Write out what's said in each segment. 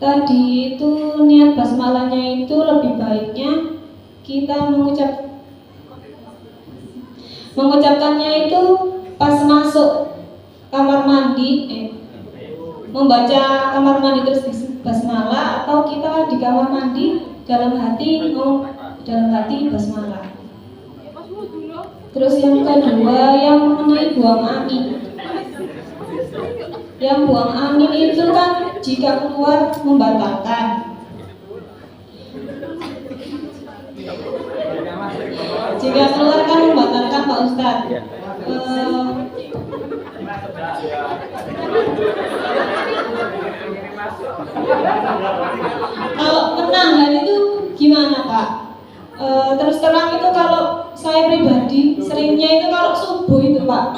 tadi itu niat basmalahnya itu lebih baiknya kita mengucapkannya itu pas masuk kamar mandi, membaca kamar mandi terus basmalah, atau kita di kamar mandi dalam hati basmalah. Terus yang kedua yang mengenai buang angin. Yang buang angin itu kan jika keluar membatalkan. Jika keluar kan membatalkan Pak Ustadz. Kalau menangan itu gimana Pak? Terus terang itu kalau saya pribadi seringnya itu kalau subuh itu Pak.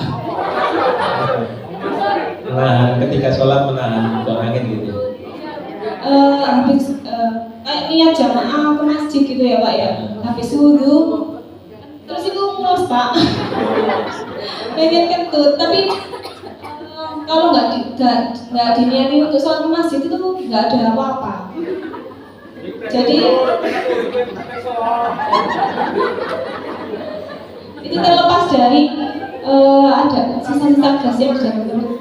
Menahan ketika sholat, menahan buang angin gitu. Habis niat jamaah ke masjid gitu ya Pak ya. Habis wudhu, terus itu mulus Pak. Pengen kentut, tapi kalau nggak diniati untuk sholat masjid itu nggak ada apa-apa. Jadi itu terlepas dari ada sisa-sisa gas yang sudah turun.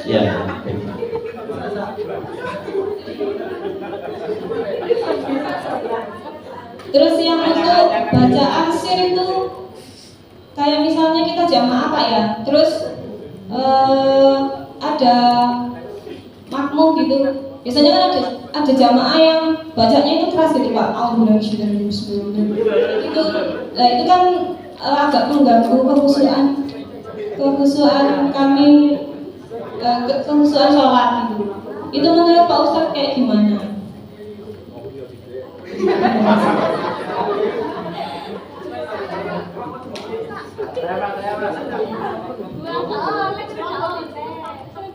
Ya. Terus yang untuk baca arsir itu kayak misalnya kita jamaah Pak ya, terus ada makmum gitu. Biasanya kan ada jamaah yang bacanya itu keras gitu Pak. Itu, nah itu kan agak mengganggu kekhusyuan kami, kekhusyuan sholat gitu. Itu menurut Pak Ustadz kayak gimana?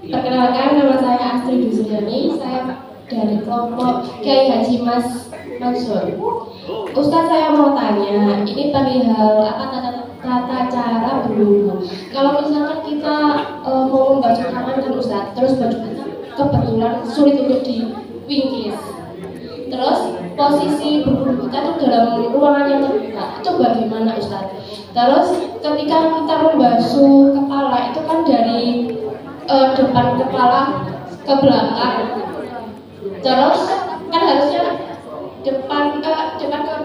Perkenalkan, nama saya Astrid Dusudani. Saya dari kelompok Kiai Haji Mas Mansur. Ustadz, saya mau tanya, ini perihal tata cara berwudu. Kalau misalkan kita mau membasuh tangan kan Ustadz, terus baju kita kebetulan sulit untuk diwingkis. Terus posisi berwudu kita tuh dalam ruangan yang terbuka. Itu bagaimana Ustadz? Terus ketika kita membasuh kepala itu kan dari depan kepala ke belakang. Terus kan harusnya depan ke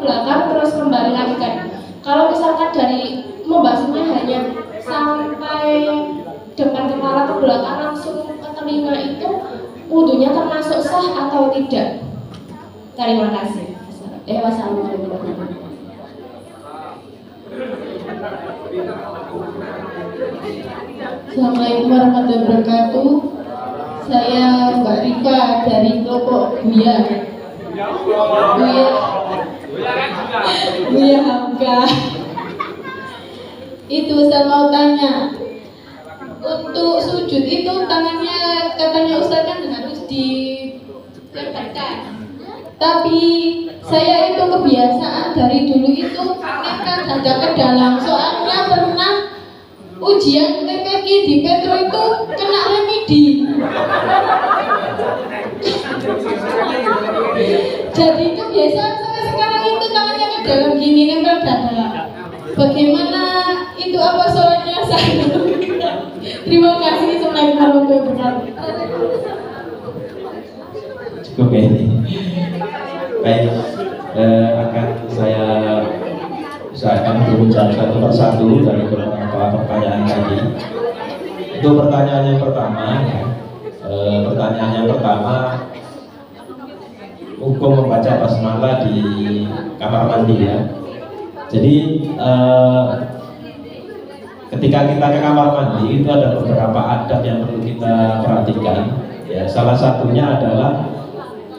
belakang terus kembali lagi kan. Kalau misalkan dari membasuhnya hanya sampai depan kepala ke belakang langsung ke telinga, itu wudunya termasuk sah atau tidak? Terima kasih. Wassalamualaikum warahmatullahi wabarakatuh. Assalamualaikum warahmatullahi wabarakatuh. Saya Mbak Rika dari kelompok Buya Hamka. Itu saya mau tanya, untuk sujud itu tangannya katanya Ustaz kan harus dilebarkan. Tapi saya itu kebiasaan dari dulu itu kan agak ke dalam. Soalnya pernah ujian TPQ di Petro itu kena remedi. Jadi kebiasaan saya sekarang itu tangannya ke dalam gini, nempel dada. Bagaimana itu, apa soalnya saya? Terima kasih. Assalamualaikum warahmatullahi wabarakatuh. Cukup ya ini. Baik, akan saya usahakan untuk menjawab satu persatu dari beberapa pertanyaan tadi. Itu pertanyaan yang pertama, hukum membaca basmalah di kamar mandi ya. Jadi ketika kita ke kamar mandi itu ada beberapa adab yang perlu kita perhatikan. Ya, salah satunya adalah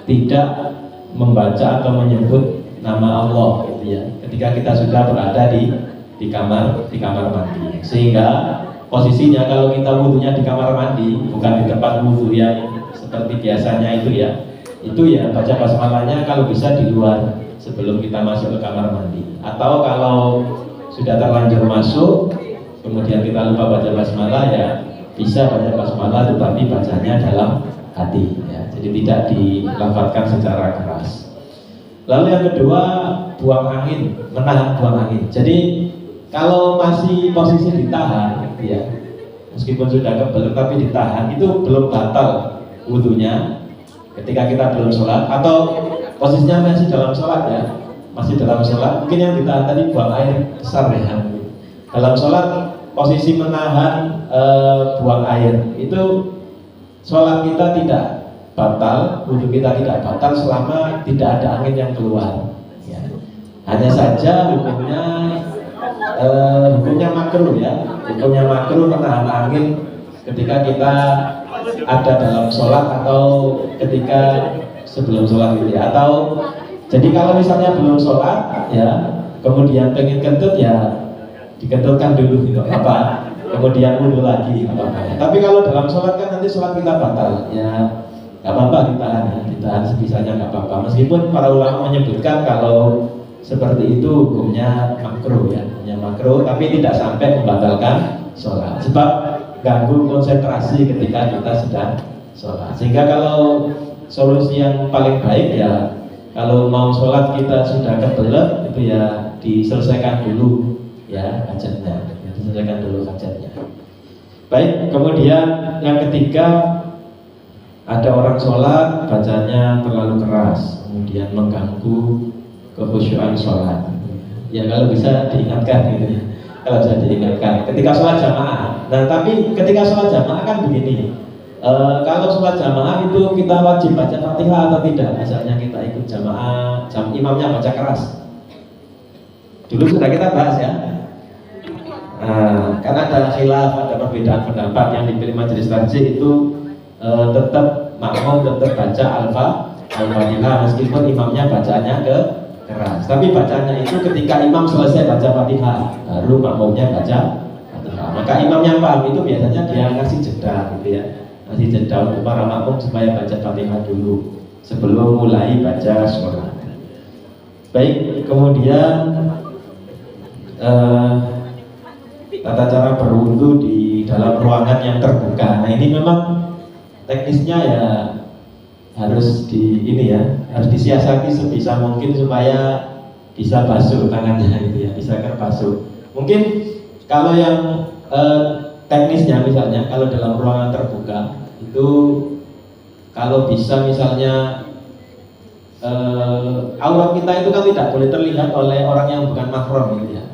tidak membaca atau menyebut nama Allah gitu ya, ketika kita sudah berada di kamar mandi. Sehingga posisinya kalau kita wudunya di kamar mandi, bukan di tempat wudu yang seperti biasanya itu ya baca basmalahnya kalau bisa di luar sebelum kita masuk ke kamar mandi. Atau kalau sudah terlanjur masuk kemudian kita lupa baca basmalah, ya bisa baca basmalah tetapi bacanya dalam hati ya. Jadi tidak dilafadzkan secara keras. Lalu yang kedua, buang angin, menahan buang angin. Jadi kalau masih posisi ditahan ya, meskipun sudah kebelet tapi ditahan, itu belum batal wudunya ketika kita belum sholat, atau posisinya masih dalam sholat ya, masih dalam sholat. Mungkin yang ditahan tadi buang air besar ya. Dalam sholat posisi menahan buang air itu sholat kita tidak batal, wudhu kita tidak batal selama tidak ada angin yang keluar ya. Hanya saja hukumnya makruh ya, hukumnya makruh menahan angin ketika kita ada dalam sholat atau ketika sebelum sholat gitu ya. Atau jadi kalau misalnya belum sholat ya, kemudian pengen kentut ya dikentutkan dulu gitu apa, kemudian wudhu lagi apa. Tapi kalau dalam sholat kan nanti sholat kita batal ya, nggak apa-apa ditahan ya, ditahan sebisanya nggak apa-apa. Meskipun para ulama menyebutkan kalau seperti itu hukumnya makruh ya, hukumnya makruh, tapi tidak sampai membatalkan sholat sebab ganggu konsentrasi ketika kita sedang sholat. Sehingga kalau solusi yang paling baik ya, kalau mau sholat kita sudah kebelet itu ya diselesaikan dulu ya hajatnya, diselesaikan dulu hajatnya. Baik, kemudian yang ketiga, ada orang sholat bacanya terlalu keras, kemudian mengganggu kekhusyuan sholat. Ya kalau bisa diingatkan gitu ya, kalau bisa diingatkan ketika sholat jamaah. Nah tapi ketika sholat jamaah kan begini, kalau sholat jamaah itu kita wajib baca Fatihah atau tidak? Misalnya kita ikut jamaah, imamnya baca keras. Dulu sudah kita bahas ya. Karena ada khilaf, ada perbedaan pendapat, yang dipilih majelis tarjih itu tetap makmum tetap baca Al-Fatihah meskipun imamnya bacanya keras. Tapi bacanya itu ketika imam selesai baca Fatihah baru makmumnya baca Fatihah. Maka imam yang paham itu biasanya dia ngasih jeda gitu ya, ngasih jeda untuk para makmum supaya baca Fatihah dulu sebelum mulai baca sholat. Baik, kemudian tata cara berwudu di dalam ruangan yang terbuka. Nah ini memang teknisnya ya harus harus disiasati sebisa mungkin supaya bisa basuh tangannya gitu ya, bisa terbasuh. Mungkin kalau yang teknisnya misalnya kalau dalam ruangan terbuka itu kalau bisa misalnya aurat kita itu kan tidak boleh terlihat oleh orang yang bukan mahram gitu ya.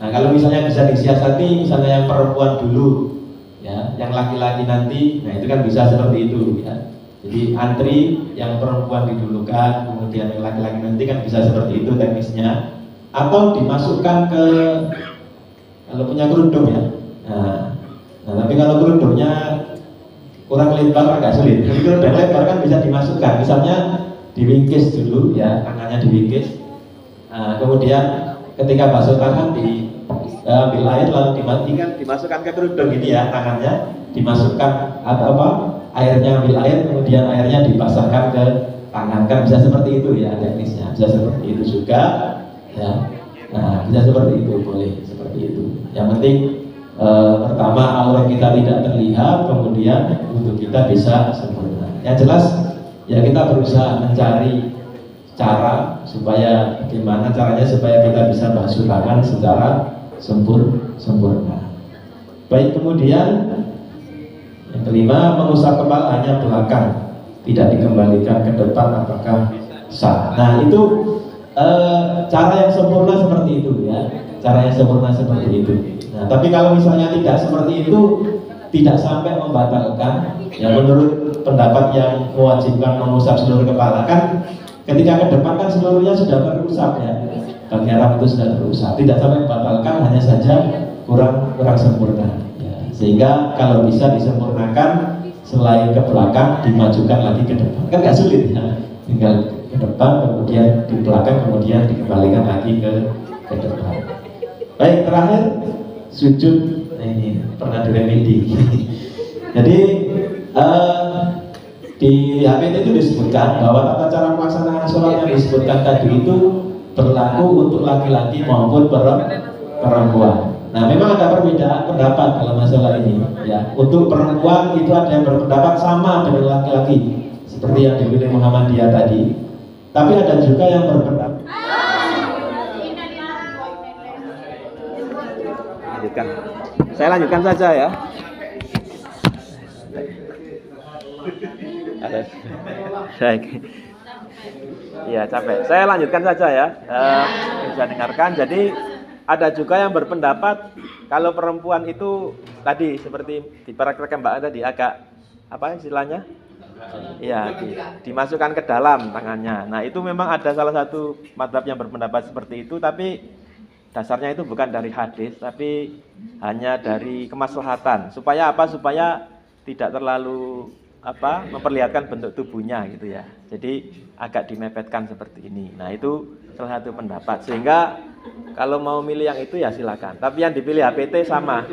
Nah kalau misalnya bisa disiasati, misalnya yang perempuan dulu ya, yang laki-laki nanti, nah itu kan bisa seperti itu ya. Jadi antri yang perempuan didulukan, kemudian yang laki-laki nanti kan bisa seperti itu teknisnya. Atau dimasukkan ke, kalau punya kerudung ya. Nah tapi kalau kerudungnya kurang lebar agak sulit. Jadi kerudung lebar kan bisa dimasukkan, misalnya diwingkis dulu ya, tangannya diwingkis. Kemudian ketika basuh tangan diambil air lalu dimasukkan ke kerudung ini ya, tangannya dimasukkan atau apa, airnya ambil air, kemudian airnya dipasangkan ke tangan, kan bisa seperti itu ya teknisnya, bisa seperti itu juga ya. Nah bisa seperti itu, boleh seperti itu. Yang penting pertama aurat kita tidak terlihat, kemudian untuk kita bisa sempurna. Yang jelas ya kita berusaha mencari cara supaya gimana caranya supaya kita bisa basuh tangan secara sempurna. Baik, kemudian yang kelima, mengusap kepala hanya belakang, tidak dikembalikan ke depan, apakah sah? Nah itu cara yang sempurna seperti itu ya, cara yang sempurna seperti itu. Nah tapi kalau misalnya tidak seperti itu, tidak sampai membatalkan. Ya menurut pendapat yang mewajibkan mengusap seluruh kepala kan, ketika ke depan kan seluruhnya sudah terusap ya, bagian rambut itu sudah terusap, tidak sampai membatalkan, hanya saja kurang sempurna ya. Sehingga kalau bisa disempurnakan, selain ke belakang dimajukan lagi ke depan, kan nggak sulit ya, tinggal ke depan kemudian di belakang kemudian dikembalikan lagi ke depan. Baik, terakhir sujud. Nah, ini pernah diremedi. Jadi di HPT itu disebutkan bahwa tata cara pelaksanaan sholat yang disebutkan tadi itu berlaku untuk laki-laki maupun perempuan. Nah, memang ada perbedaan pendapat dalam masalah ini. Ya, untuk perempuan itu ada yang berpendapat sama dengan laki-laki, seperti yang dipilih Muhammadiyah tadi. Tapi ada juga yang berpendapat. Lanjutkan. Saya lanjutkan saja ya. Baik. Iya, capek. Saya lanjutkan saja ya. Bisa dengarkan. Jadi ada juga yang berpendapat kalau perempuan itu tadi seperti dipraktekkan Mbak tadi agak apa istilahnya? Iya, dimasukkan ke dalam tangannya. Nah, itu memang ada salah satu mazhab yang berpendapat seperti itu, tapi dasarnya itu bukan dari hadis, tapi hanya dari kemaslahatan. Supaya apa? Supaya tidak terlalu memperlihatkan bentuk tubuhnya gitu ya. Jadi agak dimepetkan seperti ini. Nah, itu salah satu pendapat. Sehingga kalau mau milih yang itu ya silakan. Tapi yang dipilih HPT sama,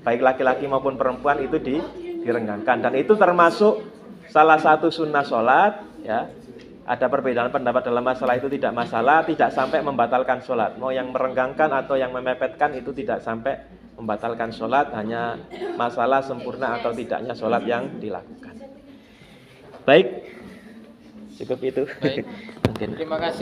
baik laki-laki maupun perempuan itu direnggangkan. Dan itu termasuk salah satu sunnah sholat ya. Ada perbedaan pendapat dalam masalah itu tidak masalah, tidak sampai membatalkan sholat. Mau yang merenggangkan atau yang memepetkan itu tidak sampai membatalkan sholat, hanya masalah sempurna atau tidaknya sholat yang dilakukan. Baik, cukup itu. Baik. Mungkin. Terima kasih.